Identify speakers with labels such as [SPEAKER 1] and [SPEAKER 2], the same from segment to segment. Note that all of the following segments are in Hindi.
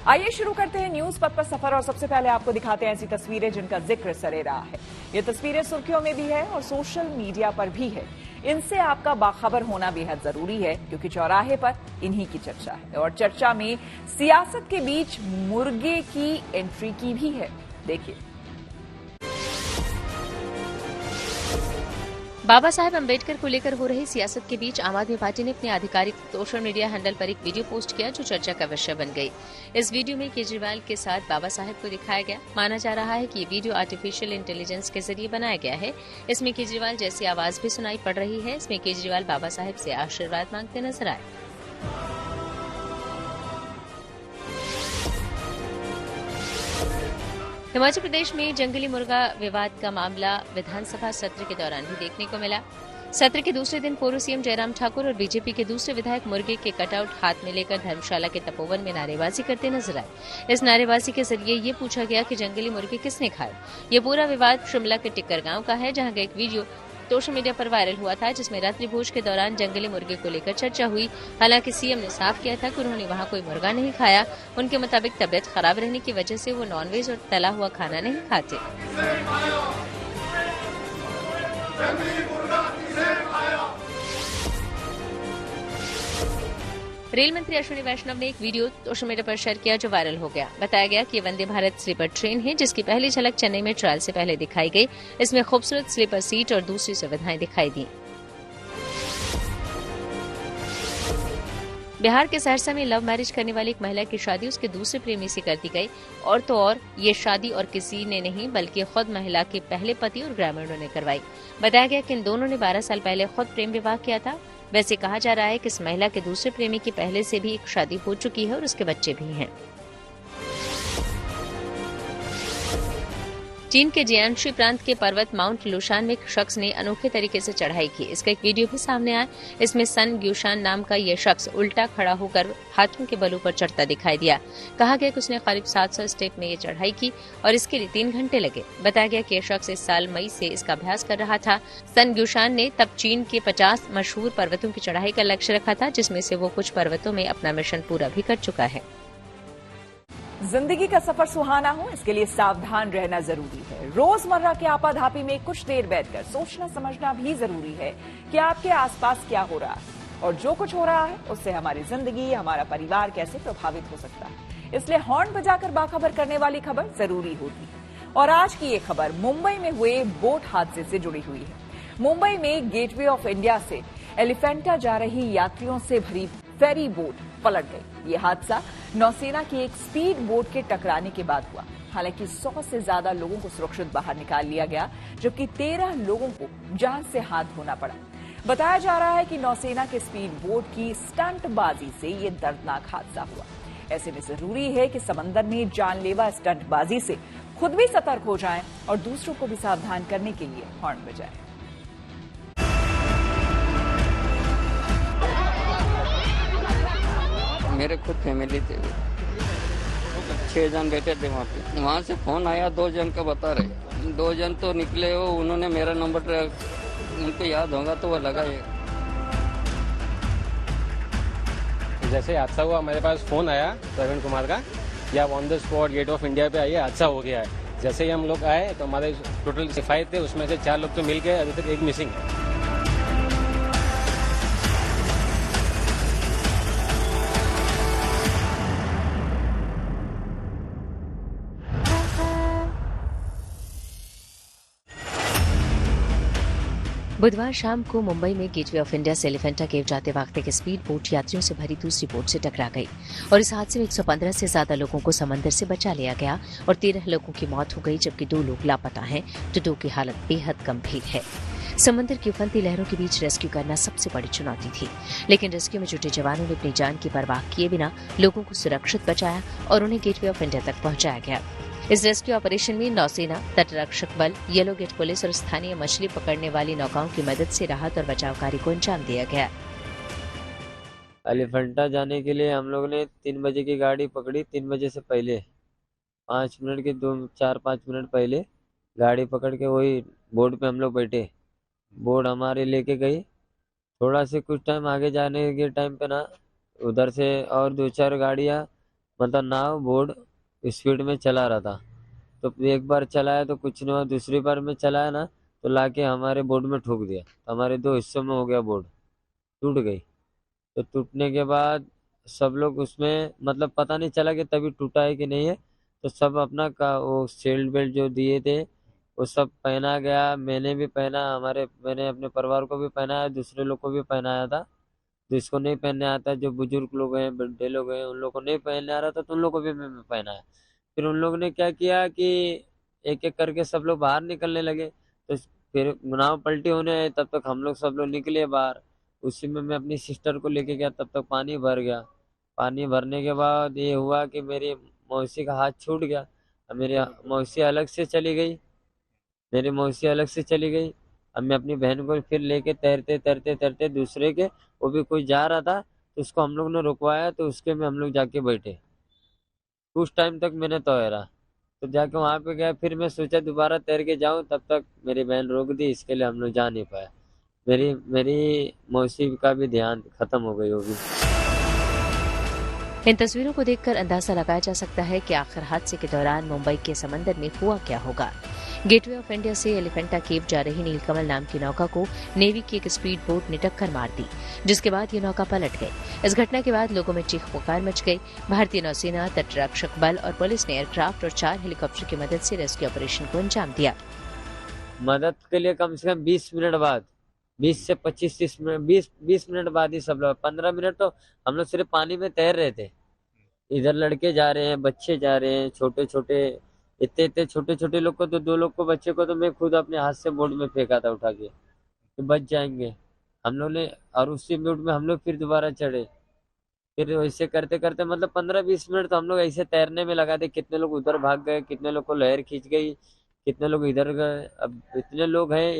[SPEAKER 1] आइए शुरू करते हैं न्यूज पथ पर सफर और सबसे पहले आपको दिखाते हैं ऐसी तस्वीरें जिनका जिक्र सरे रहा है। ये तस्वीरें सुर्खियों में भी है और सोशल मीडिया पर भी है। इनसे आपका बाखबर होना बेहद जरूरी है क्योंकि चौराहे पर इन्हीं की चर्चा है और चर्चा में सियासत के बीच मुर्गे की एंट्री की भी है। देखिए,
[SPEAKER 2] बाबा साहेब अम्बेडकर को लेकर हो रही सियासत के बीच आम आदमी पार्टी ने अपने आधिकारिक सोशल मीडिया हैंडल पर एक वीडियो पोस्ट किया जो चर्चा का विषय बन गई। इस वीडियो में केजरीवाल के साथ बाबा साहेब को दिखाया गया। माना जा रहा है कि ये वीडियो आर्टिफिशियल इंटेलिजेंस के जरिए बनाया गया है। इसमें केजरीवाल जैसी आवाज भी सुनाई पड़ रही है। इसमें केजरीवाल बाबा साहेब से आशीर्वाद मांगते नजर आए। हिमाचल प्रदेश में जंगली मुर्गा विवाद का मामला विधानसभा सत्र के दौरान भी देखने को मिला। सत्र के दूसरे दिन पूर्व सीएम जयराम ठाकुर और बीजेपी के दूसरे विधायक मुर्गे के कटआउट हाथ में लेकर धर्मशाला के तपोवन में नारेबाजी करते नजर आए। इस नारेबाजी के जरिए ये पूछा गया कि जंगली मुर्गे किसने खाए। ये पूरा विवाद शिमला के टिक्कर गांव का है, जहां का एक वीडियो सोशल मीडिया पर वायरल हुआ था जिसमें रात्रि भोज के दौरान जंगली मुर्गे को लेकर चर्चा हुई। हालांकि सीएम ने साफ किया था कि उन्होंने वहां कोई मुर्गा नहीं खाया। उनके मुताबिक तबियत खराब रहने की वजह से वो नॉनवेज और तला हुआ खाना नहीं खाते। रेल मंत्री अश्विनी वैष्णव ने एक वीडियो सोशल मीडिया पर शेयर किया जो वायरल हो गया। बताया गया कि ये वंदे भारत स्लीपर ट्रेन है जिसकी पहली झलक चेन्नई में ट्रायल से पहले दिखाई गई। इसमें खूबसूरत स्लीपर सीट और दूसरी सुविधाएं दिखाई दी। बिहार के सहरसा में लव मैरिज करने वाली एक महिला की शादी उसके दूसरे प्रेमी से कर दी गई। और तो और ये शादी और किसी ने नहीं बल्कि खुद महिला के पहले पति और ग्रामीणों ने करवाई। बताया गया कि इन दोनों ने 12 साल पहले खुद प्रेम विवाह किया था। वैसे कहा जा रहा है कि इस महिला के दूसरे प्रेमी की पहले से भी एक शादी हो चुकी है और उसके बच्चे भी हैं। चीन के जियांशी प्रांत के पर्वत माउंट लुशान में एक शख्स ने अनोखे तरीके से चढ़ाई की। इसका एक वीडियो भी सामने आया। इसमें सन ग्यूशान नाम का यह शख्स उल्टा खड़ा होकर हाथों के बलों पर चढ़ता दिखाई दिया। कहा गया कि उसने करीब 700 स्टेप में ये चढ़ाई की और इसके लिए 3 घंटे लगे। बताया गया कि यह शख्स इस साल मई से इसका अभ्यास कर रहा था। सन ग्यूशान ने तब चीन के 50 मशहूर पर्वतों की चढ़ाई का लक्ष्य रखा था, जिसमें से वो कुछ पर्वतों में अपना मिशन पूरा भी कर चुका है।
[SPEAKER 1] जिंदगी का सफर सुहाना हो, इसके लिए सावधान रहना जरूरी है। रोजमर्रा के आपाधापी में कुछ देर बैठकर सोचना समझना भी जरूरी है कि आपके आसपास क्या हो रहा है और जो कुछ हो रहा है उससे हमारी जिंदगी, हमारा परिवार कैसे प्रभावित हो सकता है। इसलिए हॉर्न बजाकर बाखबर करने वाली खबर जरूरी होती है। और आज की ये खबर मुंबई में हुए बोट हादसे से जुड़ी हुई है। मुंबई में गेटवे ऑफ इंडिया से एलिफेंटा जा रही यात्रियों से भरी फेरी बोट पलट गई। ये हादसा नौसेना की एक स्पीड बोट के टकराने के बाद हुआ। हालांकि 100 से ज्यादा लोगों को सुरक्षित बाहर निकाल लिया गया, जबकि 13 लोगों को जान से हाथ धोना पड़ा। बताया जा रहा है कि नौसेना के स्पीड बोट की स्टंटबाजी से ये दर्दनाक हादसा हुआ। ऐसे में जरूरी है कि समंदर में जानलेवा स्टंटबाजी से खुद भी सतर्क हो जाएं और दूसरों को भी सावधान करने के लिए हॉर्न बजाएं।
[SPEAKER 3] मेरे खुद फैमिली थे, 6 जन बैठे थे वहाँ पे। वहाँ से फोन आया 2 जन का बता रहे। 2 जन तो निकले हो, उन्होंने मेरा नंबर उनको याद होगा तो वो लगाए।
[SPEAKER 4] जैसे हादसा हुआ मेरे पास फोन आया प्रवीण कुमार का, या on the spot gate of India पे आइए, हादसा हो गया है। जैसे ही हम लोग आए तो हमारे टोटल 5 थे, उसमें से 4 लोग तो मिल गए, अभी तक एक मिसिंग है।
[SPEAKER 2] बुधवार शाम को मुंबई में गेटवे ऑफ इंडिया से एलिफेंटा केव जाते वक्त एक स्पीड बोट यात्रियों से भरी दूसरी बोट से टकरा गई और इस हादसे में 115 से ज्यादा लोगों को समंदर से बचा लिया गया और 13 लोगों की मौत हो गई, जबकि 2 लोग लापता हैं तो 2 की हालत बेहद गंभीर है। समंदर की उफनती लहरों के बीच रेस्क्यू करना सबसे बड़ी चुनौती थी, लेकिन रेस्क्यू में जुटे जवानों ने अपनी जान की परवाह किए बिना लोगों को सुरक्षित बचाया और उन्हें गेटवे ऑफ इंडिया तक पहुंचाया गया। इस रेस्क्यू ऑपरेशन में नौसेना, तटरक्षक बल, येलो गेट पुलिस और स्थानीय मछली पकड़ने वाली नौकाओं की मदद से राहत और बचाव कार्य को अंजाम दिया गया।
[SPEAKER 5] एलिफेंटा जाने के लिए हम लोगों ने 3 बजे की गाड़ी पकड़ी। 3 बजे से पहले 5 मिनट के 4-5 मिनट पहले गाड़ी पकड़ के वही बोर्ड पे हम लोग बैठे। बोर्ड हमारे लेके गई। थोड़ा से कुछ टाइम आगे जाने के टाइम पे ना उधर से और 2-4 गाड़ियाँ मतलब नाव बोर्ड स्पीड में चला रहा था। तो एक बार चलाया तो कुछ नहीं हुआ, दूसरी बार में चलाया ना तो लाके हमारे बोर्ड में ठोक दिया। हमारे 2 हिस्सों में हो गया, बोर्ड टूट गई। तो टूटने के बाद सब लोग उसमें मतलब पता नहीं चला कि तभी टूटा है कि नहीं है। तो सब अपना का वो सीट बेल्ट जो दिए थे वो सब पहना गया। मैंने भी पहना, मैंने अपने परिवार को भी पहनाया, दूसरे लोग को भी पहनाया था। जिसको नहीं पहनने आता, जो बुजुर्ग लोग हैं, बूढ़े लोग हैं, उन लोगों को नहीं पहनने आ रहा था तो उन लोगों को भी मैं पहनाया। फिर उन लोगों ने क्या किया कि एक एक करके सब लोग बाहर निकलने लगे। तो फिर नाव पलटी होने आई, तब तक हम लोग सब लोग निकले बाहर। उसी में मैं अपनी सिस्टर को लेके गया, तब तक पानी भर गया। पानी भरने के बाद ये हुआ कि मेरी मौसी का हाथ छूट गया। अब मेरी मौसी अलग से चली गई, मेरी मौसी अलग से चली गई। अब मैं अपनी बहन को फिर लेके तैरते तैरते तैरते दूसरे के, वो भी कोई जा रहा था तो उसको हम लोग ने रुकवाया, तो उसके में हम लोग जाके बैठे। कुछ टाइम तक मैंने तैरा, तो जाके वहां पे गया। फिर मैं सोचा दोबारा तैर के जाऊं, तब तक मेरी बहन रोक दी, इसके लिए हम लोग जा नहीं पाए। मेरी मेरी मौसी का भी ध्यान खत्म हो गई होगी।
[SPEAKER 2] इन तस्वीरों को देखकर अंदाजा लगाया जा सकता है कि आखिर हादसे के दौरान मुंबई के समंदर में हुआ क्या होगा। गेटवे ऑफ इंडिया से एलिफेंटा केव जा रही नीलकमल नाम की नौका को नेवी की एक स्पीड बोट ने टक्कर मार दी, जिसके बाद ये नौका पलट गई। इस घटना के बाद लोगों में चीख पुकार मच गई। भारतीय नौसेना, तटरक्षक बल और पुलिस ने एयरक्राफ्ट और 4 हेलीकॉप्टर की मदद से रेस्क्यू ऑपरेशन को अंजाम दिया।
[SPEAKER 5] मदद के लिए कम से कम 20 मिनट बाद, 20 से 25-30 मिनट, 20 मिनट बाद ही सब लोग, 15 मिनट तो हम लोग सिर्फ पानी में तैर रहे थे। इधर लड़के जा रहे हैं, बच्चे जा रहे हैं, छोटे छोटे, इतने इतने छोटे छोटे लोग को तो, 2 लोग को, बच्चे को तो मैं खुद अपने हाथ से बोट में फेंका था उठा के कि बच जाएंगे हम लोग ने। और उसी बोट में हम लोग फिर दोबारा चढ़े। फिर ऐसे करते करते मतलब 15-20 मिनट तो हम लोग ऐसे तैरने में लगा थे। कितने लोग उधर भाग गए, कितने लोग को लहर खींच गई, कितने लोग इधर गए। अब इतने लोग हैं,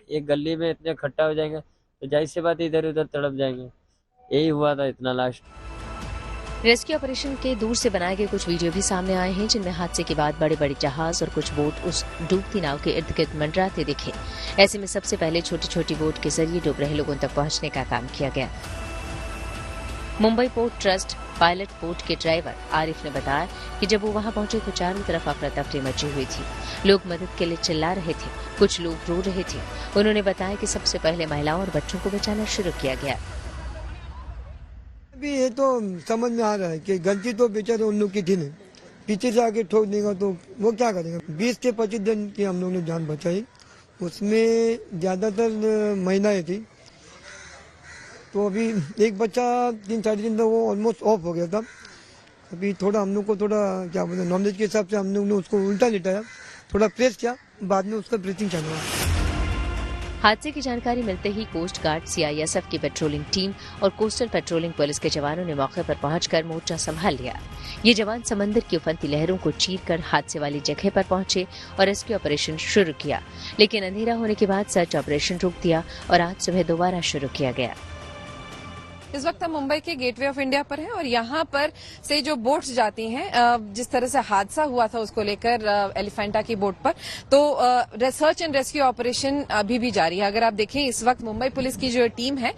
[SPEAKER 5] एक गली में इतने इकट्ठा हो जाएंगे तो जाहिर सी बात इधर उधर तड़प जाएंगे। यही हुआ था इतना लास्ट।
[SPEAKER 2] रेस्क्यू ऑपरेशन के दूर से बनाए गए कुछ वीडियो भी सामने आए हैं, जिनमें हादसे के बाद बड़े बड़े जहाज और कुछ बोट उस डूबती नाव के इर्द गिर्द मंडराते दिखे। ऐसे में सबसे पहले छोटी छोटी बोट के जरिए डूब रहे लोगों तक पहुंचने का काम किया गया। Mumbai port trust pilot boat के ड्राइवर आरिफ ने बताया कि जब वो वहां पहुंचे तो चारों तरफ अफरा तफरी मची हुई थी। लोग मदद के लिए चिल्ला रहे थे, कुछ लोग रो रहे थे। उन्होंने बताया कि सबसे पहले महिलाओं और बच्चों को बचाना शुरू किया गया।
[SPEAKER 6] अभी ये तो समझ में आ रहा है कि गलती तो बेचारे उन लोग की थी नहीं, पीछे से आके ठोक देगा तो वो क्या करेगा। 20 से 25 जन की हम लोग ने जान बचाई, उसमें ज्यादातर महिलाएं थी। तो अभी एक बच्चा 3-3.5 दिन वो ऑलमोस्ट ऑफ हो गया था। अभी थोड़ा हम लोग को थोड़ा क्या बोलते नॉलेज के हिसाब से हम लोग ने उसको उल्टा लिटाया, थोड़ा प्रेस किया, बाद में उसका ब्रीथिंग चालू हुआ।
[SPEAKER 2] हादसे की जानकारी मिलते ही कोस्ट गार्ड, सीआईएसएफ की पेट्रोलिंग टीम और कोस्टल पेट्रोलिंग पुलिस के जवानों ने मौके पर पहुंचकर मोर्चा संभाल लिया। ये जवान समंदर की उफनती लहरों को चीरकर हादसे वाली जगह पर पहुंचे और रेस्क्यू ऑपरेशन शुरू किया, लेकिन अंधेरा होने के बाद सर्च ऑपरेशन रोक दिया और आज सुबह दोबारा शुरू किया गया।
[SPEAKER 7] इस वक्त हम मुंबई के गेटवे ऑफ इंडिया पर हैं और यहाँ पर से जो बोट्स जाती हैं, जिस तरह से हादसा हुआ था उसको लेकर एलिफेंटा की बोट पर, तो सर्च एंड रेस्क्यू ऑपरेशन अभी भी जारी है। अगर आप देखें इस वक्त मुंबई पुलिस की जो टीम है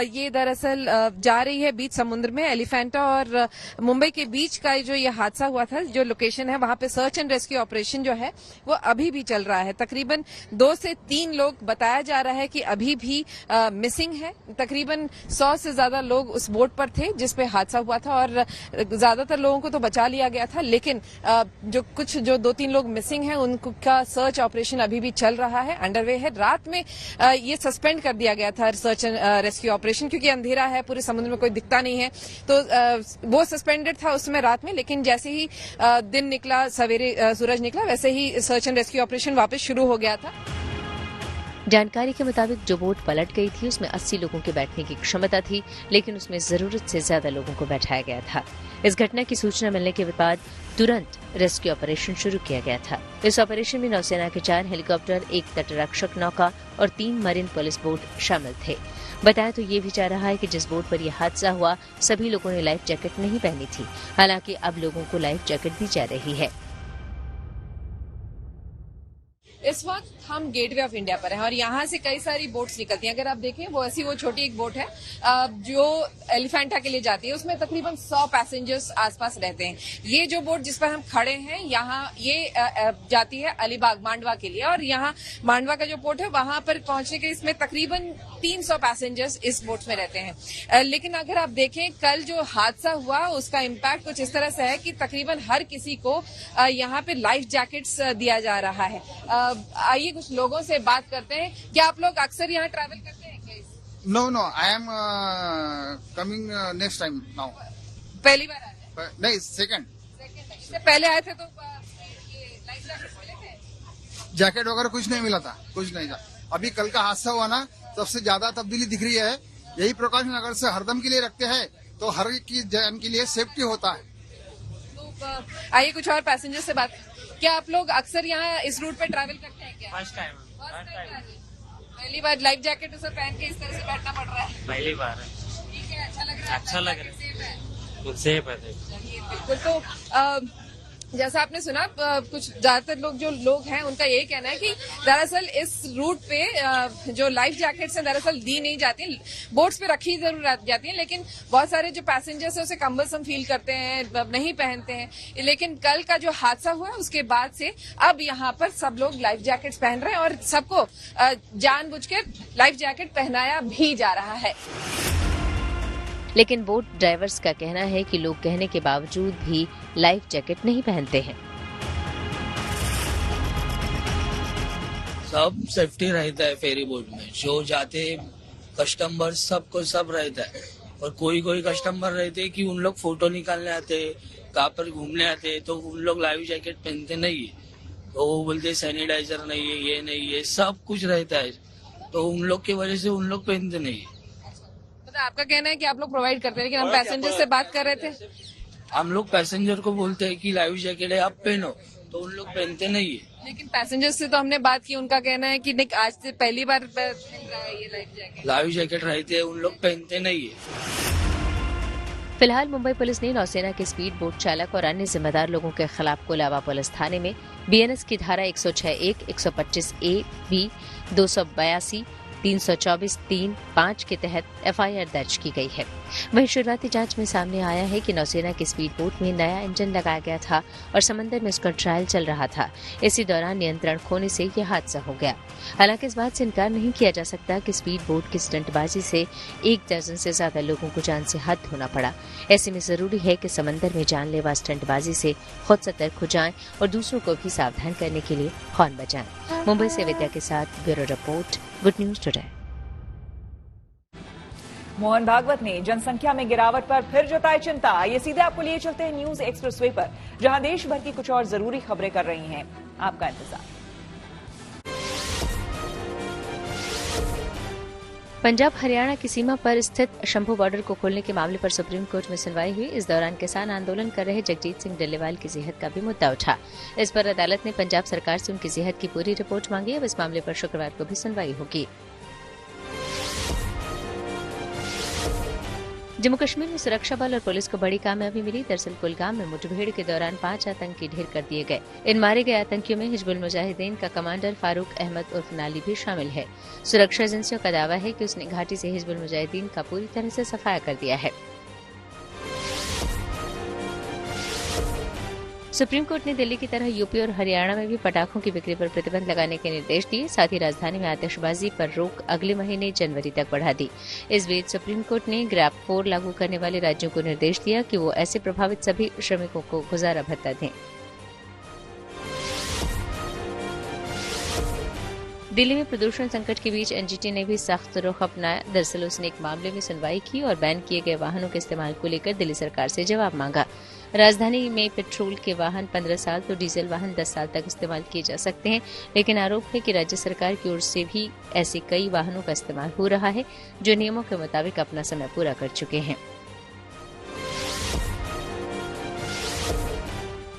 [SPEAKER 7] ये दरअसल जा रही है बीच समुद्र में। एलिफेंटा और मुंबई के बीच का जो ये हादसा हुआ था, जो लोकेशन है वहां पे सर्च एंड रेस्क्यू ऑपरेशन जो है वो अभी भी चल रहा है। तकरीबन 2 से 3 लोग बताया जा रहा है कि अभी भी मिसिंग है। तकरीबन 100 से ज्यादा लोग उस बोट पर थे जिस पे हादसा हुआ था और ज्यादातर लोगों को तो बचा लिया गया था, लेकिन जो 2-3 लोग मिसिंग हैं उनका सर्च ऑपरेशन अभी भी चल रहा है, अंडरवे है। रात में ये सस्पेंड कर दिया गया था सर्च एंड रेस्क्यू ऑपरेशन, क्योंकि अंधेरा है, पूरे समुद्र में कोई दिखता नहीं है, तो वो सस्पेंडेड था उसमें रात में। लेकिन जैसे ही दिन निकला, सवेरे सूरज निकला, वैसे ही सर्च एंड रेस्क्यू ऑपरेशन वापस शुरू हो गया था।
[SPEAKER 2] जानकारी के मुताबिक जो बोट पलट गई थी उसमें 80 लोगों के बैठने की क्षमता थी, लेकिन उसमें जरूरत से ज्यादा लोगों को बैठाया गया था। इस घटना की सूचना मिलने के बाद तुरंत रेस्क्यू ऑपरेशन शुरू किया गया था। इस ऑपरेशन में नौसेना के 4 हेलीकॉप्टर, 1 तटरक्षक नौका और 3 मरीन पुलिस बोट शामिल थे। बताया तो ये भी जा रहा है कि जिस बोट पर यह हादसा हुआ सभी लोगों ने लाइफ जैकेट नहीं पहनी थी। हालांकि अब लोगों को लाइफ जैकेट दी जा रही है।
[SPEAKER 7] इस वक्त हम गेटवे ऑफ इंडिया पर हैं और यहाँ से कई सारी बोट्स निकलती हैं। अगर आप देखें वो ऐसी वो छोटी एक बोट है जो एलिफेंटा के लिए जाती है, उसमें तकरीबन 100 पैसेंजर्स आसपास रहते हैं। ये जो बोट जिस पर हम खड़े हैं यहाँ ये जाती है अलीबाग मांडवा के लिए और यहाँ मांडवा का जो पोर्ट है वहां पर पहुंचने के इसमें तकरीबन 300 पैसेंजर्स इस बोट में रहते हैं। लेकिन अगर आप देखें कल जो हादसा हुआ उसका इम्पैक्ट कुछ इस तरह से है कि तकरीबन हर किसी को यहाँ पे लाइफ जैकेट्स दिया जा रहा है। आइए कुछ लोगों से बात करते हैं। क्या आप लोग अक्सर यहाँ ट्रैवल करते हैं क्या?
[SPEAKER 8] No, I am coming next time now.
[SPEAKER 7] पहली बार आए हैं?
[SPEAKER 8] नहीं, सेकंड।
[SPEAKER 7] इससे पहले आए थे तो ये लाइफ जैकेट मिले थे?
[SPEAKER 8] जैकेट वगैरह कुछ नहीं मिला था, कुछ नहीं था। अभी कल का हादसा हुआ ना, सबसे ज्यादा तब्दीली दिख रही है। यही प्रिकॉशन अगर से हरदम के लिए रखते हैं तो हर की जन के लिए सेफ्टी होता है।
[SPEAKER 7] तो आइए कुछ और पैसेंजर से बात। क्या आप लोग अक्सर यहाँ इस रूट पे ट्रैवल करते हैं क्या?
[SPEAKER 9] First time.
[SPEAKER 7] पहली बार लाइफ जैकेट उसे पहन के इस तरह से बैठना पड़ रहा है?
[SPEAKER 9] पहली बार है।
[SPEAKER 7] ठीक है, अच्छा लग रहा है?
[SPEAKER 9] अच्छा लग रहा है, सेफ है।
[SPEAKER 7] बिल्कुल। तो जैसा आपने सुना कुछ ज्यादातर जो लोग हैं उनका यही कहना है कि दरअसल इस रूट पे जो लाइफ जैकेट्स हैं दरअसल दी नहीं जाती, बोट्स पे रखी जरूर जाती हैं, लेकिन बहुत सारे जो पैसेंजर्स हैं उसे कम्बलसम फील करते हैं, नहीं पहनते हैं। लेकिन कल का जो हादसा हुआ है उसके बाद से अब यहाँ पर सब लोग लाइफ जैकेट्स पहन रहे हैं और सबको जानबूझ के लाइफ जैकेट पहनाया भी जा रहा है।
[SPEAKER 2] लेकिन बोट ड्राइवर्स का कहना है कि लोग कहने के बावजूद भी लाइफ जैकेट नहीं पहनते हैं।
[SPEAKER 10] सब सेफ्टी रहता है फेरी बोट में, जो जाते कस्टमर सबको सब रहता है। और कोई कस्टमर रहते हैं कि उन लोग फोटो निकालने आते हैं, कहाँ पर घूमने आते हैं, तो उन लोग लाइफ जैकेट पहनते नहीं है। तो वो बोलते सैनिटाइजर नहीं है, ये नहीं है, सब कुछ रहता है, तो उन लोग की वजह से उन लोग पहनते नहीं है।
[SPEAKER 7] आपका कहना है कि आप लोग प्रोवाइड करते हैं, लेकिन हम पैसेंजर से बात कर रहे थे।
[SPEAKER 10] हम लोग पैसेंजर को बोलते हैं कि लाइफ जैकेट है आप पहनो, तो उन लोग पहनते नहीं है।
[SPEAKER 7] लेकिन पैसेंजर से तो हमने बात की, उनका कहना है कि नहीं आज से पहली बार मिल रहा है ये लाइफ
[SPEAKER 10] जैकेट रहते हैं, उन लोग पहनते नहीं है।
[SPEAKER 2] फिलहाल मुंबई पुलिस ने नौसेना के स्पीड बोट चालक और अन्य जिम्मेदार लोगों के खिलाफ कोलाबा पुलिस थाने में बीएनएस की धारा 106(1), 125(a), (b), 282, 324(3)(5) के तहत एफआईआर दर्ज की गई है। वहीं शुरुआती जांच में सामने आया है कि नौसेना की स्पीड बोट में नया इंजन लगाया गया था और समंदर में उसका ट्रायल चल रहा था। इसी दौरान नियंत्रण खोने से यह हादसा हो गया। हालांकि इस बात से इनकार नहीं किया जा सकता कि स्पीड बोट की स्टंटबाजी से 1 दर्जन से ज्यादा लोगों को जान से हाथ धोना पड़ा। ऐसे में जरूरी है कि समंदर में जानलेवा स्टंटबाजी से खुद सतर्क हो जाएं और दूसरों को भी सावधान करने के लिए हॉर्न बजाएं। मुंबई से विद्या के साथ bureau report, good news today.
[SPEAKER 1] Mohan Bhagwat ने जनसंख्या में गिरावट पर फिर जताई चिंता। ये सीधे आपको लिए चलते हैं न्यूज एक्सप्रेसवे पर, जहां देश भर की कुछ और जरूरी खबरें कर रही हैं आपका इंतजार।
[SPEAKER 2] पंजाब हरियाणा की सीमा पर स्थित शंभू बॉर्डर को खोलने के मामले पर सुप्रीम कोर्ट में सुनवाई हुई। इस दौरान किसान आंदोलन कर रहे जगजीत सिंह डल्लेवाल की सेहत का भी मुद्दा उठा। इस पर अदालत ने पंजाब सरकार से उनकी सेहत की पूरी रिपोर्ट मांगी। अब इस मामले पर शुक्रवार को भी सुनवाई होगी। जम्मू कश्मीर में सुरक्षा बल और पुलिस को बड़ी कामयाबी मिली। दरअसल कुलगाम में मुठभेड़ के दौरान 5 आतंकी ढेर कर दिए गए। इन मारे गए आतंकियों में हिजबुल मुजाहिदीन का कमांडर फारूक अहमद उर्फ नाली भी शामिल है। सुरक्षा एजेंसियों का दावा है कि उसने घाटी से हिजबुल मुजाहिदीन का पूरी तरह से सफाया कर दिया है। सुप्रीम कोर्ट ने दिल्ली की तरह यूपी और हरियाणा में भी पटाखों की बिक्री पर प्रतिबंध लगाने के निर्देश दिए। साथ ही राजधानी में आतिशबाजी पर रोक अगले महीने जनवरी तक बढ़ा दी। इस बीच सुप्रीम कोर्ट ने ग्रैप 4 लागू करने वाले राज्यों को निर्देश दिया कि वो ऐसे प्रभावित सभी श्रमिकों को गुजारा भत्ता दें। दिल्ली में प्रदूषण संकट के बीच एनजीटी ने भी सख्त रुख अपनाया। दरअसल उसने एक मामले में सुनवाई की और बैन किए गए वाहनों के इस्तेमाल को लेकर दिल्ली सरकार से जवाब मांगा। राजधानी में पेट्रोल के वाहन 15 साल तो डीजल वाहन 10 साल तक इस्तेमाल किए जा सकते हैं, लेकिन आरोप है कि राज्य सरकार की ओर से भी ऐसे कई वाहनों का इस्तेमाल हो रहा है जो नियमों के मुताबिक अपना समय पूरा कर चुके हैं।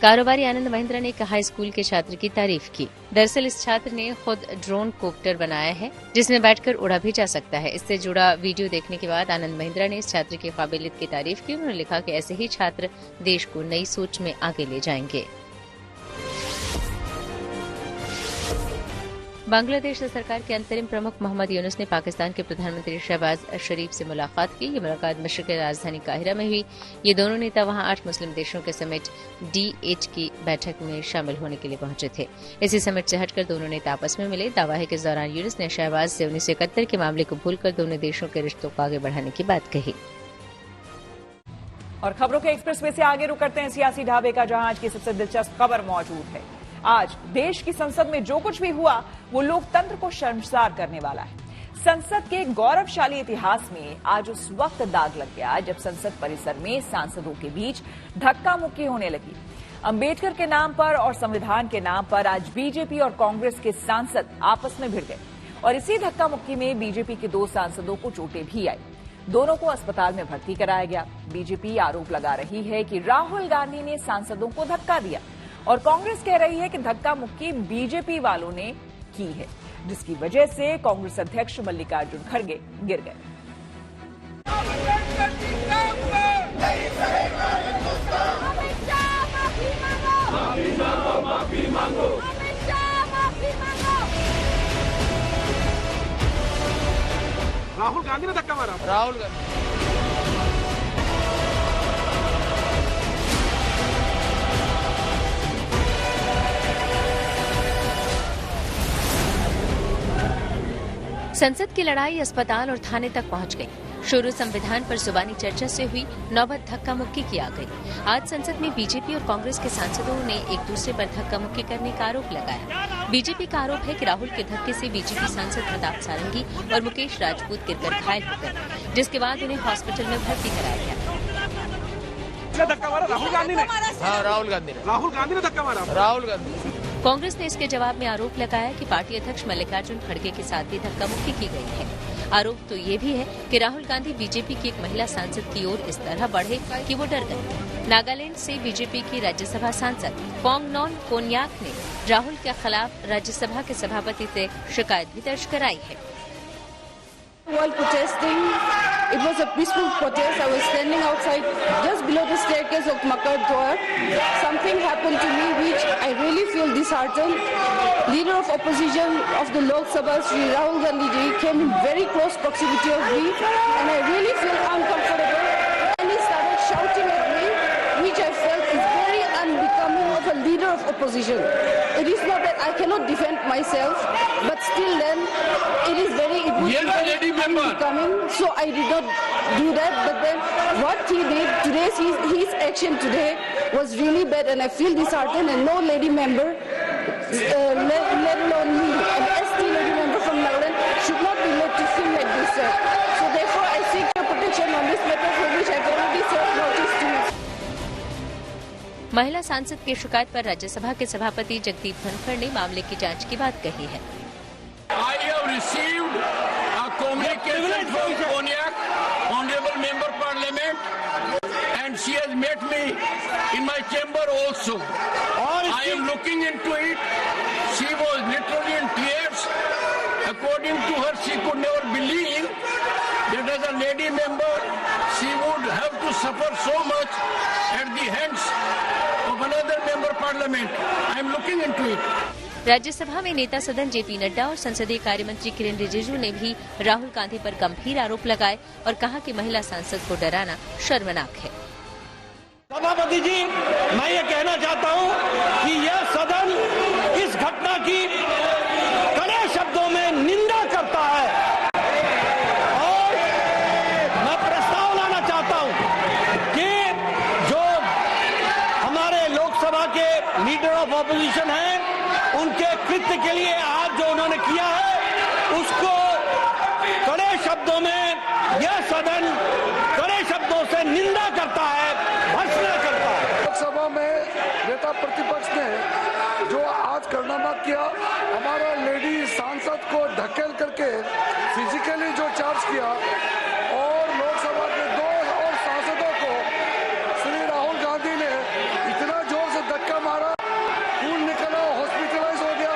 [SPEAKER 2] कारोबारी आनंद महिंद्रा ने कहा स्कूल के छात्र की तारीफ की। दरअसल इस छात्र ने खुद ड्रोन कोप्टर बनाया है जिसमें बैठकर उड़ा भी जा सकता है। इससे जुड़ा वीडियो देखने के बाद आनंद महिंद्रा ने इस छात्र की काबिलियत की तारीफ की। उन्होंने लिखा कि ऐसे ही छात्र देश को नई सोच में आगे ले जाएंगे। बांग्लादेश सरकार के अंतरिम प्रमुख मोहम्मद यूनुस ने पाकिस्तान के प्रधानमंत्री शहबाज शरीफ से मुलाकात की। ये मुलाकात मिस्र की राजधानी काहिरा में हुई। ये दोनों नेता वहां 8 मुस्लिम देशों के समिट DH की बैठक में शामिल होने के लिए पहुंचे थे। इसी समिट से हटकर दोनों नेता आपस में मिले। दावा है कि इस दौरान यूनुस ने शहबाज से 1971 के मामले को भूलकर दोनों देशों के रिश्तों को आगे बढ़ाने की बात कही।
[SPEAKER 1] और खबरों के एक्सप्रेसवे से आगे रुक करते हैं सियासी ढाबे का, जहां आज की सबसे दिलचस्प खबर मौजूद है। आज देश की संसद में जो कुछ भी हुआ वो लोकतंत्र को शर्मसार करने वाला है। संसद के गौरवशाली इतिहास में आज उस वक्त दाग लग गया जब संसद परिसर में सांसदों के बीच धक्का मुक्की होने लगी। अंबेडकर के नाम पर और संविधान के नाम पर आज बीजेपी और कांग्रेस के सांसद आपस में भिड़ गए और इसी धक्का मुक्की में बीजेपी के 2 सांसदों को चोटें भी आई। दोनों को अस्पताल में भर्ती कराया गया। बीजेपी आरोप लगा रही है कि राहुल गांधी ने सांसदों को धक्का दिया और कांग्रेस कह रही है कि धक्का मुक्की बीजेपी वालों ने की है, जिसकी वजह से कांग्रेस अध्यक्ष मल्लिकार्जुन खड़गे गिर गए।
[SPEAKER 11] राहुल गांधी ने धक्का मारा।
[SPEAKER 10] राहुल गांधी
[SPEAKER 2] संसद की लड़ाई अस्पताल और थाने तक पहुंच गई। शुरू संविधान पर जुबानी चर्चा से हुई, नौबत धक्का मुक्की की आ गई। आज संसद में बीजेपी और कांग्रेस के सांसदों ने एक दूसरे पर धक्का मुक्की करने का आरोप लगाया। बीजेपी का आरोप है कि राहुल के धक्के से बीजेपी सांसद प्रताप सारंगी और मुकेश राजपूत गिरकर घायल हो गए, जिसके बाद उन्हें हॉस्पिटल में भर्ती कराया गया।
[SPEAKER 11] धक्का मारा राहुल गांधी ने।
[SPEAKER 10] हाँ, राहुल गांधी ने
[SPEAKER 11] धक्का मारा।
[SPEAKER 10] राहुल गांधी।
[SPEAKER 2] कांग्रेस ने इसके जवाब में आरोप लगाया कि पार्टी अध्यक्ष मल्लिकार्जुन खड़गे के साथ भी धक्का मुक्की की गई है। आरोप तो ये भी है कि राहुल गांधी बीजेपी की एक महिला सांसद की ओर इस तरह बढ़े कि वो डर गए। नागालैंड से बीजेपी की राज्यसभा सांसद पोंगनॉन कोन्याक ने राहुल के खिलाफ राज्यसभा के सभापति से शिकायत भी दर्ज कराई है।
[SPEAKER 12] While protesting, it was a peaceful protest. I was standing outside just below the staircase of Makar Dwar. Something happened to me which I really feel disheartened. Leader of opposition of the Lok Sabha, Shri Rahul Gandhi ji, came in very close proximity of me and I really feel uncomfortable. And he started shouting at me, which I felt is very unbecoming of a leader of opposition. It is not that I cannot defend myself, but still then it is very unbecoming. So I did not do that. But then what he did, his action today was really bad, and I feel disheartened. And no lady member, let alone me, an ST lady member from Nagaland, should not be made to feel like this. So therefore, I seek your protection on this matter, for which I have already served notice to you.
[SPEAKER 2] महिला सांसद की शिकायत पर राज्यसभा के सभापति जगदीप धनखड़ ने मामले की जांच की बात कही है।
[SPEAKER 13] I have received a communication from Konyak, Honorable Member Parliament, and she has met me in my chamber also. I am looking into it. She was literally in tears. According to her, she could never believe that as a lady member, she would have to suffer so much at the hands of another member parliament. I am looking into it.
[SPEAKER 2] Rajya Sabha में नेता सदन जेपी नड्डा और संसदीय कार्य मंत्री किरेन रिजिजू ने भी राहुल गांधी पर गंभीर आरोप लगाए और कहा कि महिला सांसद को डराना शर्मनाक है।
[SPEAKER 11] सभापति जी, मैं ये कहना चाहता हूँ कि यह सदन इस घटना की कड़े शब्दों में निंदा करता है और मैं प्रस्ताव लाना चाहता हूँ कि जो हमारे लोकसभा के लीडर ऑफ ऑपोजिशन हैं, उनके कृत्य के लिए आज जो उन्होंने किया है उसको कड़े शब्दों में यह सदन कड़े शब्दों से निंदा करता है, भर्त्सना करता है।
[SPEAKER 14] लोकसभा में नेता प्रतिपक्ष ने जो आज कारनामा किया, हमारा लेडी सांसद को धकेल करके फिजिकली जो चार्ज किया और लोकसभा के 2 और सांसदों को श्री राहुल गांधी ने इतना जोर से धक्का मारा, खून निकला, हॉस्पिटलाइज हो गया।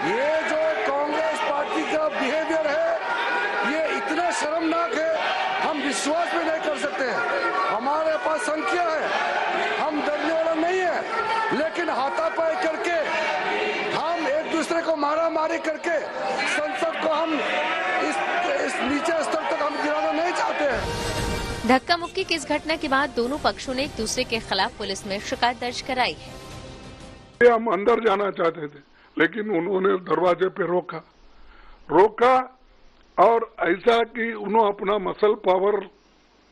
[SPEAKER 14] ये जो कांग्रेस पार्टी का बिहेवियर है, ये इतना शर्मनाक है, हम विश्वास भी नहीं कर सकते हैं। हमारे पास संख्या है, हम डरने वाला नहीं है, लेकिन हाथापाई करके हम एक दूसरे को मारा बीमारी करके संसद को हम इस नीचे स्तर तक हम गिराना नहीं चाहते हैं।
[SPEAKER 2] धक्का मुक्की की इस घटना के बाद दोनों पक्षों ने एक दूसरे के खिलाफ पुलिस में शिकायत दर्ज कराई है।
[SPEAKER 15] हम अंदर जाना चाहते थे, लेकिन उन्होंने दरवाजे पे रोका और ऐसा कि उन्होंने अपना मसल पावर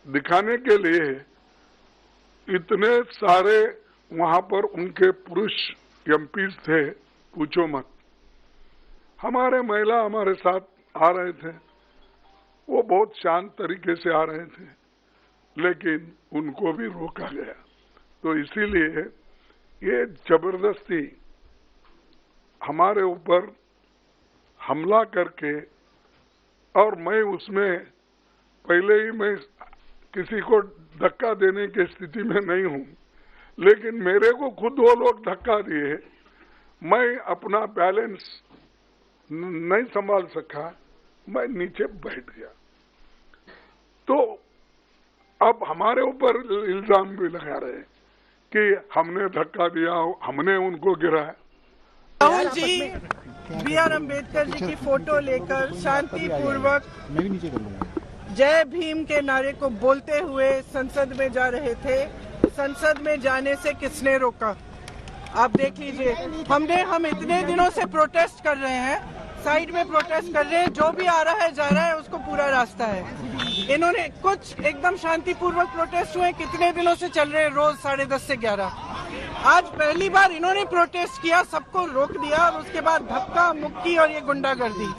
[SPEAKER 15] दिखाने के लिए इतने सारे वहां पर उनके पुरुष एमपीज थे, पूछो मत। हमारे महिला हमारे साथ आ रहे थे, वो बहुत शांत तरीके से आ रहे थे, लेकिन उनको भी रोका गया। तो इसीलिए ये जबरदस्ती हमारे ऊपर हमला करके, और मैं उसमें पहले ही मैं किसी को धक्का देने की स्थिति में नहीं हूं, लेकिन मेरे को खुद वो लोग धक्का दिए, मैं अपना बैलेंस नहीं संभाल सका, मैं नीचे बैठ गया। तो अब हमारे ऊपर इल्जाम भी लगा रहे कि हमने धक्का दिया, हमने उनको गिराया।
[SPEAKER 16] राहुल जी B.R. अम्बेडकर जी की फोटो लेकर शांतिपूर्वक जय भीम के नारे को बोलते हुए संसद में जा रहे थे। संसद में जाने से किसने रोका? आप देख लीजिए, हम इतने दिनों से प्रोटेस्ट कर रहे हैं, साइड में प्रोटेस्ट कर रहे हैं, जो भी आ रहा है जा रहा है, उसको पूरा रास्ता है। इन्होंने कुछ एकदम शांतिपूर्वक प्रोटेस्ट हुए, कितने दिनों से चल रहे हैं, रोज 10:30 से 11। आज पहली बार इन्होंने प्रोटेस्ट किया, सबको रोक दिया, और उसके बाद धक्का मुक्की और ये गुंडागर्दी।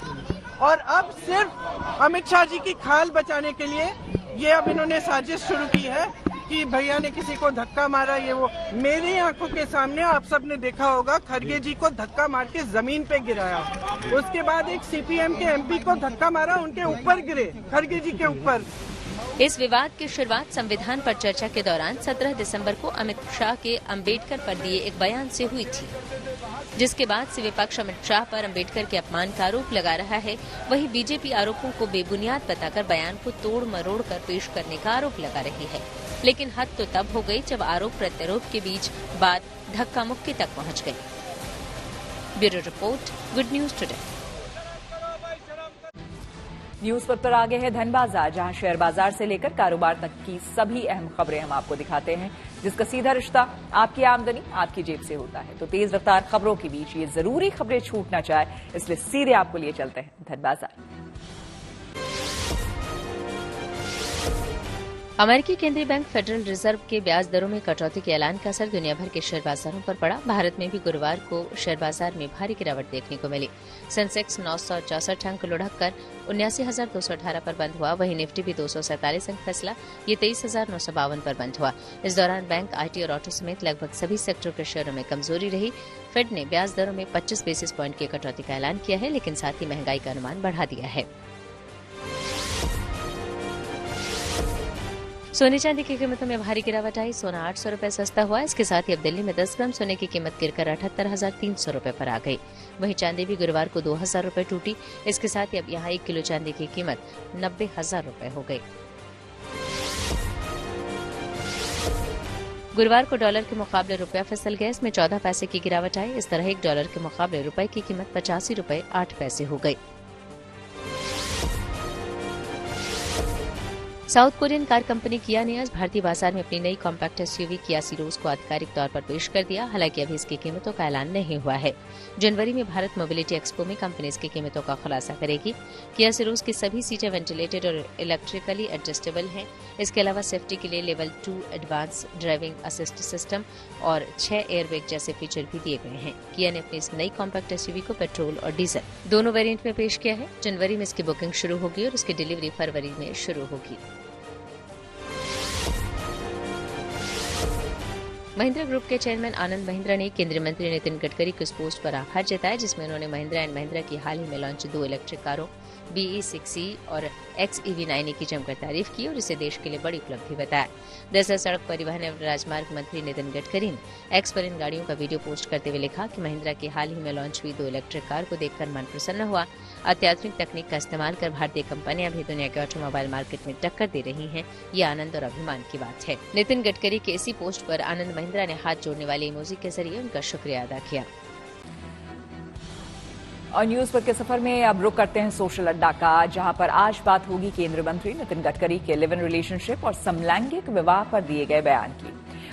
[SPEAKER 16] और अब सिर्फ अमित शाह जी की खाल बचाने के लिए ये अब इन्होंने साजिश शुरू की है कि भैया ने किसी को धक्का मारा, ये वो। मेरी आंखों के सामने आप सब ने देखा होगा, खड़गे जी को धक्का मार के जमीन पे गिराया, उसके बाद एक CPM के MP को धक्का मारा, उनके ऊपर गिरे, खड़गे जी के ऊपर।
[SPEAKER 2] इस विवाद की शुरुआत संविधान पर चर्चा के दौरान 17 दिसंबर को अमित शाह के अम्बेडकर पर दिए एक बयान से हुई थी, जिसके बाद से विपक्ष अमित शाह पर अम्बेडकर के अपमान का आरोप लगा रहा है। वहीं बीजेपी आरोपों को बेबुनियाद बताकर बयान को तोड़ मरोड़ कर पेश करने का आरोप लगा रही है। लेकिन हद तो तब हो गई जब आरोप प्रत्यारोप के बीच बात धक्का मुक्की तक पहुंच गई। Bureau report, good news today.
[SPEAKER 1] News पर आगे है धन बाजार, जहां शेयर बाजार से लेकर कारोबार तक की सभी अहम खबरें हम आपको दिखाते हैं, जिसका सीधा रिश्ता आपकी आमदनी आपकी जेब से होता है। तो तेज रफ्तार खबरों के बीच ये जरूरी खबरें छूट ना जाए, इसलिए सीधे आपको लिए चलते हैं धन बाजार।
[SPEAKER 2] अमेरिकी केंद्रीय बैंक फेडरल रिजर्व के ब्याज दरों में कटौती के ऐलान का असर दुनिया भर के शेयर बाजारों पर पड़ा। भारत में भी गुरुवार को शेयर बाजार में भारी गिरावट देखने को मिली। सेंसेक्स 964 अंक लुढ़क कर 79,218 पर बंद हुआ। वहीं निफ्टी भी 247 अंक फैसला, ये 23,952 पर बंद हुआ। इस दौरान बैंक, IT और ऑटो समेत लगभग सभी सेक्टरों के शेयरों में कमजोरी रही। फेड ने ब्याज दरों में 25 बेसिस प्वाइंट की कटौती का ऐलान किया है, लेकिन साथ ही महंगाई का अनुमान बढ़ा दिया है। सोने चांदी की कीमतों में भारी गिरावट आई। सोना 800 रुपए सस्ता हुआ। इसके साथ ही अब दिल्ली में 10 ग्राम सोने की कीमत गिरकर 78,300 रुपए पर आ गई। वहीं चांदी भी गुरुवार को 2,000 रुपए टूटी। इसके साथ ही अब यहाँ 1 किलो चांदी की कीमत 90,000 रुपए हो गई। गुरुवार को डॉलर के मुकाबले रुपया फिसल गया। इसमें 14 पैसे की गिरावट आई। इस तरह 1 डॉलर के मुकाबले रुपए की कीमत 85 रुपए 8 पैसे हो गई। साउथ कोरियन कार कंपनी किया ने आज भारतीय बाजार में अपनी नई कॉम्पैक्ट SUV किया सीरोज को आधिकारिक तौर पर पेश कर दिया। हालांकि अभी इसकी कीमतों का ऐलान नहीं हुआ है। जनवरी में भारत मोबिलिटी एक्सपो में कंपनी इसकी कीमतों का खुलासा करेगी। किया सीरोज की सभी सीटें वेंटिलेटेड और इलेक्ट्रिकली एडजस्टेबल हैं। इसके अलावा सेफ्टी के लिए level 2 advance driving assist system और 6 एयरबैग जैसे फीचर भी दिए गए हैं। किया ने अपनी इस नई कॉम्पैक्ट SUV को पेट्रोल और डीजल दोनों वेरिएंट में पेश किया है। जनवरी में इसकी बुकिंग शुरू होगी और इसकी डिलीवरी फरवरी में शुरू होगी। महिंद्रा ग्रुप के चेयरमैन आनंद महिंद्रा ने केंद्रीय मंत्री नितिन गडकरी की उस पोस्ट पर आभार जताया जिसमें उन्होंने महिंद्रा एंड महिंद्रा की हाल ही में लॉन्च 2 इलेक्ट्रिक कारों BE6e और XEV9e की जमकर तारीफ की और इसे देश के लिए बड़ी उपलब्धि बताया। दरअसल सड़क परिवहन एवं राजमार्ग मंत्री नितिन गडकरी ने X पर इन गाड़ियों का वीडियो पोस्ट करते हुए लिखा कि महिंद्रा की हाल ही में लॉन्च हुई 2 इलेक्ट्रिक कार को देखकर मन प्रसन्न हुआ। अत्याधुनिक तकनीक का इस्तेमाल कर भारतीय कंपनियां भी दुनिया के ऑटोमोबाइल मार्केट में टक्कर दे रही हैं। ये आनंद और अभिमान की बात है। नितिन गडकरी के इसी पोस्ट पर आनंद महिंद्रा ने हाथ जोड़ने वाले इमोजी के जरिए उनका शुक्रिया अदा किया।
[SPEAKER 1] और न्यूज पर के सफर में अब रुक करते हैं सोशल अड्डा का, जहां पर आज बात होगी केंद्रीय मंत्री नितिन गडकरी के लिव इन रिलेशनशिप और समलैंगिक विवाह पर दिए गए बयान की।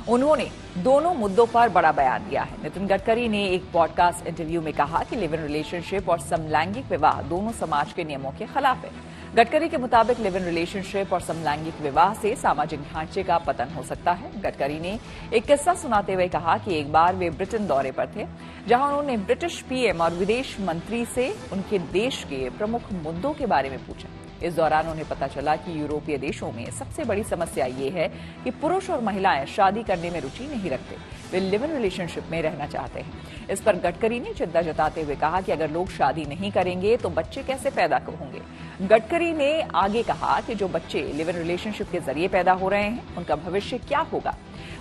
[SPEAKER 1] उन्होंने दोनों मुद्दों पर बड़ा बयान दिया है। नितिन गडकरी ने एक पॉडकास्ट इंटरव्यू में कहा कि लिव इन रिलेशनशिप और समलैंगिक विवाह दोनों समाज के नियमों के खिलाफ है। गडकरी के मुताबिक लिव इन रिलेशनशिप और समलैंगिक विवाह से सामाजिक ढांचे का पतन हो सकता है। गडकरी ने एक किस्सा सुनाते हुए कहा कि एक बार वे ब्रिटेन दौरे पर थे, जहां उन्होंने ब्रिटिश पीएम और विदेश मंत्री से उनके देश के प्रमुख मुद्दों के बारे में पूछा। इस दौरान उन्हें पता चला कि यूरोपीय देशों में सबसे बड़ी समस्या ये है कि पुरुष और महिलाएं शादी करने में रुचि नहीं रखते, वे लिव इन रिलेशनशिप में रहना चाहते हैं। इस पर गडकरी ने चिंता जताते हुए कहा कि अगर लोग शादी नहीं करेंगे तो बच्चे कैसे पैदा होंगे। गडकरी ने आगे कहा कि जो बच्चे लिव इन रिलेशनशिप के जरिए पैदा हो रहे हैं उनका भविष्य क्या होगा।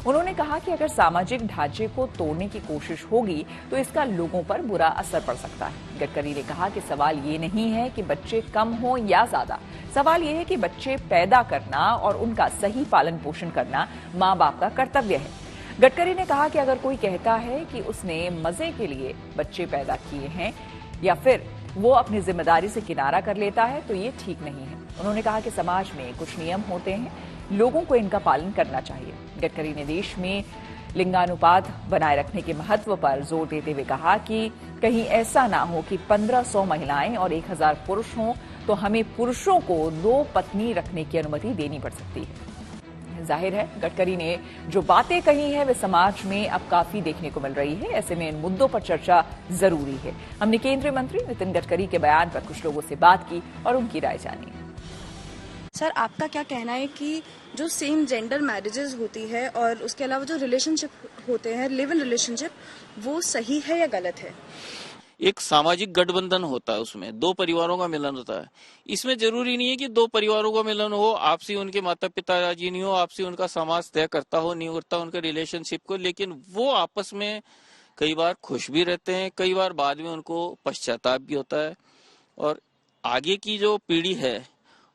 [SPEAKER 1] उन्होंने कहा कि अगर सामाजिक ढांचे को तोड़ने की कोशिश होगी तो इसका लोगों पर बुरा असर पड़ सकता है। गडकरी ने कहा कि सवाल ये नहीं है कि बच्चे कम हो या ज्यादा, सवाल ये है कि बच्चे पैदा करना और उनका सही पालन पोषण करना माँ बाप का कर्तव्य है। गडकरी ने कहा कि अगर कोई कहता है कि उसने मजे के लिए बच्चे पैदा किए हैं या फिर वो अपनी जिम्मेदारी से किनारा कर लेता है तो ये ठीक नहीं है। उन्होंने कहा कि समाज में कुछ नियम होते हैं, लोगों को इनका पालन करना चाहिए। गडकरी ने देश में लिंगानुपात बनाए रखने के महत्व पर जोर देते हुए कहा कि कहीं ऐसा ना हो कि 1500 महिलाएं और 1000 पुरुष हों तो हमें पुरुषों को 2 पत्नी रखने की अनुमति देनी पड़ सकती है। जाहिर है गडकरी ने जो बातें कही हैं वे समाज में अब काफी देखने को मिल रही है। ऐसे में इन मुद्दों पर चर्चा जरूरी है। हमने केंद्रीय मंत्री नितिन गडकरी के बयान पर कुछ लोगों से बात की और उनकी राय जानी।
[SPEAKER 17] सर, आपका क्या कहना है कि जो सेम जेंडर मैरिजेस होती है और उसके अलावा जो रिलेशनशिप होते हैं, लिव इन रिलेशनशिप, वो सही है या गलत है?
[SPEAKER 18] एक सामाजिक गठबंधन होता है, उसमें 2 परिवारों का मिलन होता है। इसमें जरूरी नहीं है कि 2 परिवारों का मिलन हो, आपसी उनके माता पिता राजी नहीं हो, आपसी उनका समाज तय करता हो नहीं करता उनके रिलेशनशिप को, लेकिन वो आपस में कई बार खुश भी रहते हैं, कई बार बाद में उनको पश्चाताप भी होता है। और आगे की जो पीढ़ी है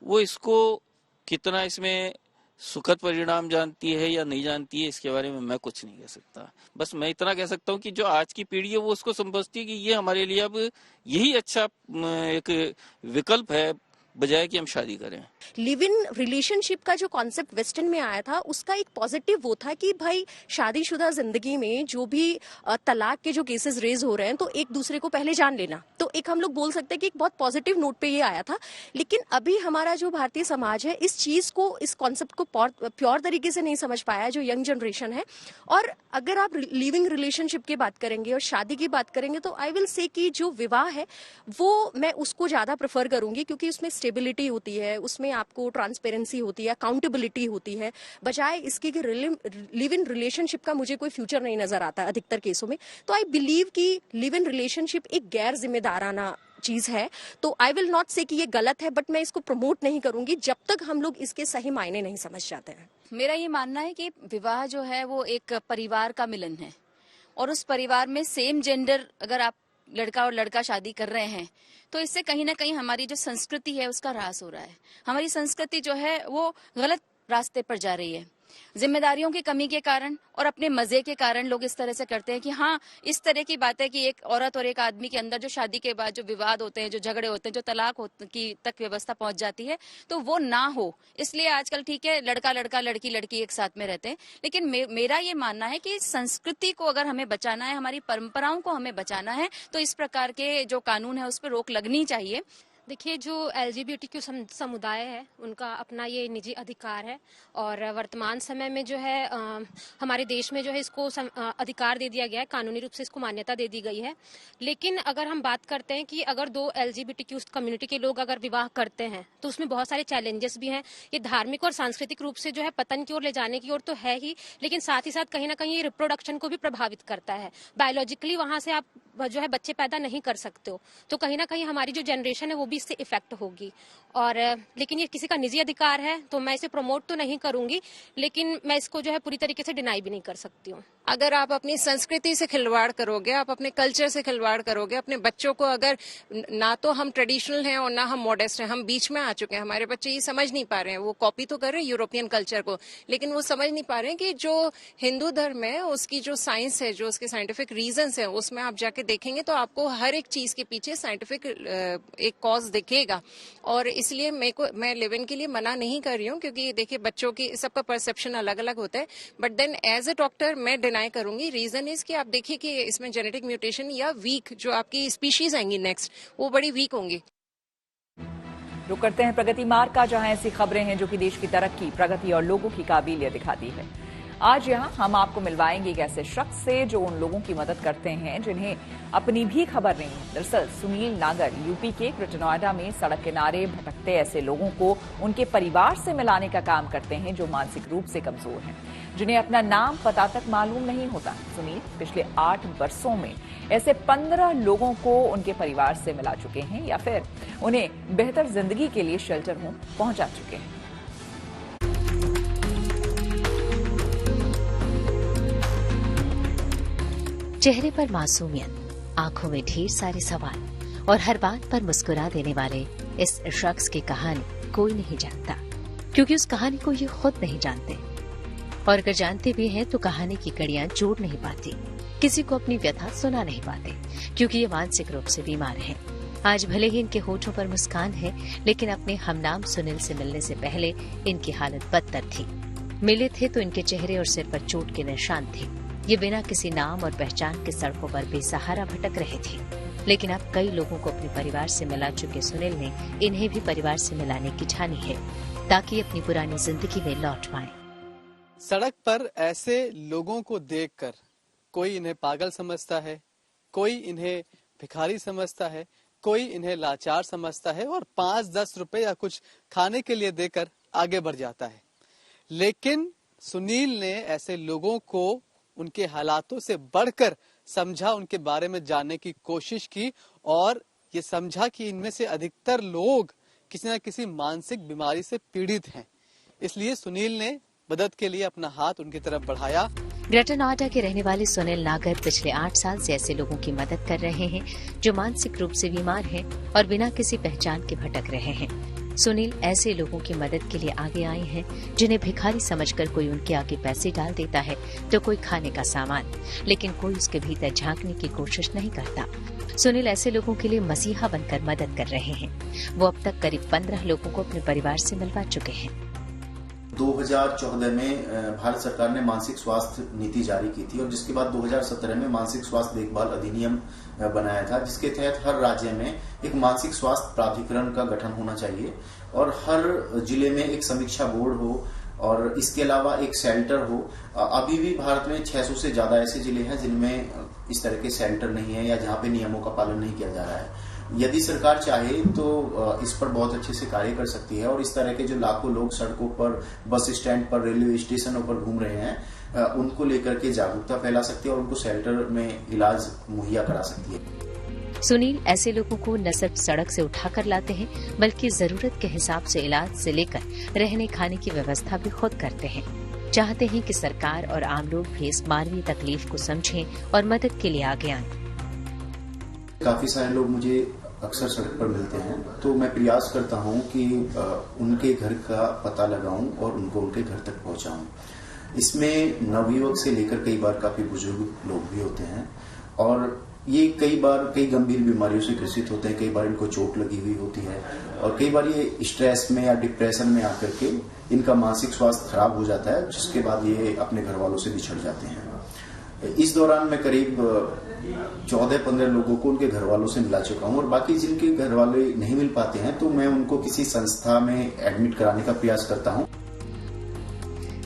[SPEAKER 18] वो इसको कितना इसमें सुखद परिणाम जानती है या नहीं जानती है, इसके बारे में मैं कुछ नहीं कह सकता। बस मैं इतना कह सकता हूँ कि जो आज की पीढ़ी है वो उसको समझती है कि ये हमारे लिए अब यही अच्छा एक विकल्प है, बजाय कि हम शादी करें।
[SPEAKER 19] लिव इन रिलेशनशिप का जो कॉन्सेप्ट वेस्टर्न में आया था उसका एक पॉजिटिव वो था कि भाई शादीशुदा जिंदगी में जो भी तलाक के जो केसेस रेज हो रहे हैं तो एक दूसरे को पहले जान लेना, तो एक हम लोग बोल सकते हैं कि एक बहुत पॉजिटिव नोट पे ये आया था। लेकिन अभी हमारा जो भारतीय समाज है इस चीज को, इस कॉन्सेप्ट को प्योर तरीके से नहीं समझ पाया, जो यंग जनरेशन है। और अगर आप लिविंग रिलेशनशिप की बात करेंगे और शादी की बात करेंगे तो आई विल से कि जो विवाह है वो मैं उसको ज्यादा प्रेफर करूंगी, क्योंकि उसमें स्टेबिलिटी होती है, उसमें आपको ट्रांसपेरेंसी होती है, अकाउंटेबिलिटी होती है, बजाय इसके कि लिव इन रिलेशनशिप का मुझे कोई फ्यूचर नहीं नजर आता अधिकतर केसों में। तो आई बिलीव कि लिव इन रिलेशनशिप एक गैर जिम्मेदाराना चीज है। तो आई विल नॉट से कि ये गलत है, बट मैं इसको प्रमोट नहीं करूंगी जब तक हम लोग इसके सही मायने नहीं समझ जाते हैं।
[SPEAKER 20] मेरा ये मानना है कि विवाह जो है वो एक परिवार का मिलन है, और उस परिवार में सेम जेंडर अगर आप लड़का और लड़का शादी कर रहे हैं तो इससे कहीं ना कहीं हमारी जो संस्कृति है उसका ह्रास हो रहा है। हमारी संस्कृति जो है वो गलत रास्ते पर जा रही है। जिम्मेदारियों की कमी के कारण और अपने मजे के कारण लोग इस तरह से करते हैं कि हाँ, इस तरह की बात है कि एक औरत और एक आदमी के अंदर जो शादी के बाद जो विवाद होते हैं, जो झगड़े होते हैं, जो तलाक की तक व्यवस्था पहुंच जाती है, तो वो ना हो। इसलिए आजकल ठीक है लड़का लड़का लड़की लड़की एक साथ में रहते हैं, लेकिन मेरा ये मानना है कि संस्कृति को अगर हमें बचाना है, हमारी परंपराओं को हमें बचाना है, तो इस प्रकार के जो कानून है उस पर रोक लगनी चाहिए।
[SPEAKER 21] देखिए, जो LGBTQ समुदाय है उनका अपना ये निजी अधिकार है, और वर्तमान समय में जो है हमारे देश में जो है इसको अधिकार दे दिया गया है, कानूनी रूप से इसको मान्यता दे दी गई है। लेकिन अगर हम बात करते हैं कि अगर 2 LGBTQ कम्युनिटी के लोग अगर विवाह करते हैं तो उसमें बहुत सारे चैलेंजेस भी हैं। ये धार्मिक और सांस्कृतिक रूप से जो है पतन की ओर ले जाने की ओर तो है ही, लेकिन साथ ही साथ कहीं ना कहीं ये रिप्रोडक्शन को भी प्रभावित करता है। बायोलॉजिकली वहां से आप जो है बच्चे पैदा नहीं कर सकते हो, तो कहीं ना कहीं हमारी जो जनरेशन है वो भी इससे इफेक्ट होगी। और लेकिन ये किसी का निजी अधिकार है तो मैं इसे प्रमोट तो नहीं करूंगी, लेकिन मैं इसको जो है पूरी तरीके से डिनाई भी नहीं कर सकती हूँ।
[SPEAKER 7] अगर आप अपनी संस्कृति से खिलवाड़ करोगे, आप अपने कल्चर से खिलवाड़ करोगे, अपने बच्चों को अगर ना तो हम ट्रेडिशनल हैं और ना हम मॉडेस्ट हैं, हम बीच में आ चुके हैं, हमारे बच्चे ये समझ नहीं पा रहे हैं, वो कॉपी तो कर रहे हैं यूरोपियन कल्चर को, लेकिन वो समझ नहीं पा रहे हैं कि जो हिंदू धर्म है उसकी जो साइंस है, जो उसके साइंटिफिक रीजंस है, उसमें आप जाके देखेंगे तो आपको हर एक चीज के पीछे साइंटिफिक एक कॉज दिखेगा। और इसलिए मैं लिव इन के लिए मना नहीं कर रही हूँ, क्योंकि देखिए बच्चों की सबका परसेप्शन अलग अलग होता है, but then as a doctor मैं डिनाई करूंगी। रीजन इज कि आप देखिए कि इसमें जेनेटिक म्यूटेशन या वीक जो आपकी स्पीशीज आएंगी नेक्स्ट, वो बड़ी वीक होंगी।
[SPEAKER 1] रुक करते हैं प्रगति मार्ग का, जहां ऐसी खबरें हैं जो कि देश की तरक्की, प्रगति और लोगों की काबिलियत दिखाती है। आज यहां हम आपको मिलवाएंगे एक ऐसे शख्स से जो उन लोगों की मदद करते हैं जिन्हें अपनी भी खबर नहीं है। दरअसल सुनील नागर यूपी के ग्रेटर नोएडा में सड़क किनारे भटकते ऐसे लोगों को उनके परिवार से मिलाने का काम करते हैं जो मानसिक रूप से कमजोर हैं, जिन्हें अपना नाम पता तक मालूम नहीं होता। सुनील पिछले 8 वर्षों में ऐसे 15 लोगों को उनके परिवार से मिला चुके हैं या फिर उन्हें बेहतर जिंदगी के लिए शेल्टर होम पहुंचा चुके हैं।
[SPEAKER 2] चेहरे पर मासूमियत, आंखों में ढेर सारे सवाल और हर बात पर मुस्कुरा देने वाले इस शख्स की कहानी कोई नहीं जानता, क्योंकि उस कहानी को ये खुद नहीं जानते, और अगर जानते भी हैं तो कहानी की कड़ियां जोड़ नहीं पाती, किसी को अपनी व्यथा सुना नहीं पाते, क्योंकि ये मानसिक रूप से बीमार हैं। आज भले ही इनके होठों पर मुस्कान है, लेकिन अपने हमनाम सुनील से मिलने से पहले इनकी हालत बदतर थी। मिले थे तो इनके चेहरे और सिर पर चोट के निशान थे। ये बिना किसी नाम और पहचान के सड़कों पर बेसहारा भटक रहे थे, लेकिन अब कई लोगों को अपने परिवार से मिला चुके सुनील ने इन्हें भी परिवार से मिलाने की ठानी है, ताकि अपनी पुरानी जिंदगी में लौट पाएं।
[SPEAKER 3] सड़क पर ऐसे लोगों को देखकर कोई इन्हें पागल समझता है, कोई इन्हें भिखारी समझता है, कोई इन्हें लाचार समझता है और 5-10 रुपए या कुछ खाने के लिए देकर आगे बढ़ जाता है। लेकिन सुनील ने ऐसे लोगों को उनके हालातों से बढ़कर समझा, उनके बारे में जानने की कोशिश की और ये समझा कि इनमें से अधिकतर लोग किसी न किसी मानसिक बीमारी से पीड़ित हैं। इसलिए सुनील ने मदद के लिए अपना हाथ उनकी तरफ बढ़ाया।
[SPEAKER 2] ग्रेटर नोएडा के रहने वाले सुनील नागर पिछले 8 साल से ऐसे लोगों की मदद कर रहे हैं जो मानसिक रूप से बीमार हैं और बिना किसी पहचान के भटक रहे हैं। सुनील ऐसे लोगों की मदद के लिए आगे आए हैं जिन्हें भिखारी समझकर कोई उनके आगे पैसे डाल देता है तो कोई खाने का सामान, लेकिन कोई उसके भीतर झांकने की कोशिश नहीं करता। सुनील ऐसे लोगों के लिए मसीहा बनकर मदद कर रहे हैं। वो अब तक करीब 15 लोगों को अपने परिवार से मिलवा चुके हैं।
[SPEAKER 22] 2014 में भारत सरकार ने मानसिक स्वास्थ्य नीति जारी की थी और जिसके बाद 2017 में मानसिक स्वास्थ्य देखभाल अधिनियम बनाया था, जिसके तहत हर राज्य में एक मानसिक स्वास्थ्य प्राधिकरण का गठन होना चाहिए और हर जिले में एक समीक्षा बोर्ड हो और इसके अलावा एक शेल्टर हो। अभी भी भारत में 600 से ज्यादा ऐसे जिले हैं जिनमें इस तरह के शेल्टर नहीं है या जहां पे नियमों का पालन नहीं किया जा रहा है। यदि सरकार चाहे तो इस पर बहुत अच्छे से कार्य कर सकती है और इस तरह के जो लाखों लोग सड़कों पर, बस स्टैंड पर, रेलवे स्टेशनों पर घूम रहे हैं, उनको लेकर के जागरूकता फैला सकती है और उनको शेल्टर में इलाज मुहैया करा सकती है।
[SPEAKER 2] सुनील ऐसे लोगों को न सिर्फ सड़क से उठाकर लाते हैं, बल्कि जरूरत के हिसाब से इलाज से लेकर रहने खाने की व्यवस्था भी खुद करते हैं। चाहते हैं कि सरकार और आम लोग भी इस मानवीय तकलीफ को समझें और मदद के लिए आगे आएं।
[SPEAKER 22] काफी सारे लोग मुझे अक्सर सड़क पर मिलते हैं तो मैं प्रयास करता हूं कि उनके घर का पता लगाऊं और उनको उनके घर तक पहुंचाऊं। इसमें नवयुवक से लेकर कई बार काफी बुजुर्ग लोग भी होते हैं और ये कई गंभीर बीमारियों से ग्रसित होते हैं। कई बार इनको चोट लगी हुई होती है और कई बार ये स्ट्रेस में या डिप्रेशन में आकर के इनका मानसिक स्वास्थ्य खराब हो जाता है, जिसके बाद ये अपने घर वालों से बिछड़ जाते हैं। इस दौरान मैं करीब 14-15 लोगों को उनके घर वालों से मिला चुका हूं और बाकी जिनके घर वाले नहीं मिल पाते हैं तो मैं उनको किसी संस्था में एडमिट कराने का प्रयास करता हूं।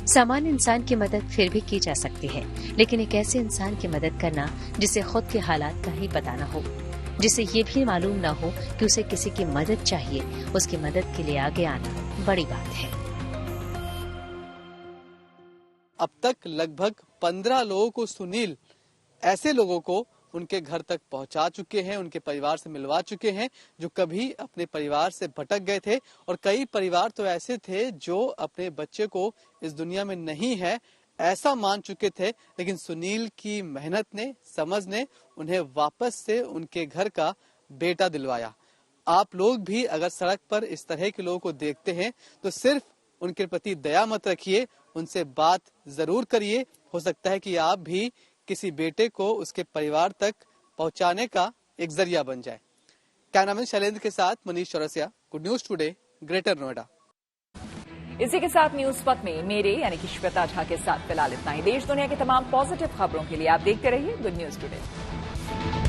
[SPEAKER 2] सामान्य इंसान की मदद फिर भी की जा सकती है, लेकिन एक ऐसे इंसान की मदद करना जिसे खुद के हालात का ही पता न हो, जिसे ये भी मालूम न हो कि उसे किसी की मदद चाहिए, उसकी मदद के लिए आगे आना बड़ी बात है।
[SPEAKER 3] अब तक लगभग 15 लोगों को सुनील ऐसे लोगों को उनके घर तक पहुंचा चुके हैं, उनके परिवार से मिलवा चुके हैं जो कभी अपने परिवार से भटक गए थे। और कई परिवार तो ऐसे थे जो अपने बच्चे को इस दुनिया में नहीं है, ऐसा मान चुके थे, लेकिन सुनील की मेहनत ने, समझ ने उन्हें वापस से उनके घर का बेटा दिलवाया। आप लोग भी अगर सड़क पर इस तरह के लोगों को देखते हैं तो सिर्फ उनके प्रति दया मत रखिए, उनसे बात जरूर करिए। हो सकता है कि आप भी किसी बेटे को उसके परिवार तक पहुंचाने का एक जरिया बन जाए। कैमरामैन शैलेंद्र के साथ Manish Chaurasia, good news today, greater Noida.
[SPEAKER 1] इसी के साथ न्यूज पथ में मेरे यानी कि श्वेता झा के साथ फिलहाल इतना ही। देश दुनिया की तमाम पॉजिटिव खबरों के लिए आप देखते रहिए गुड न्यूज टुडे।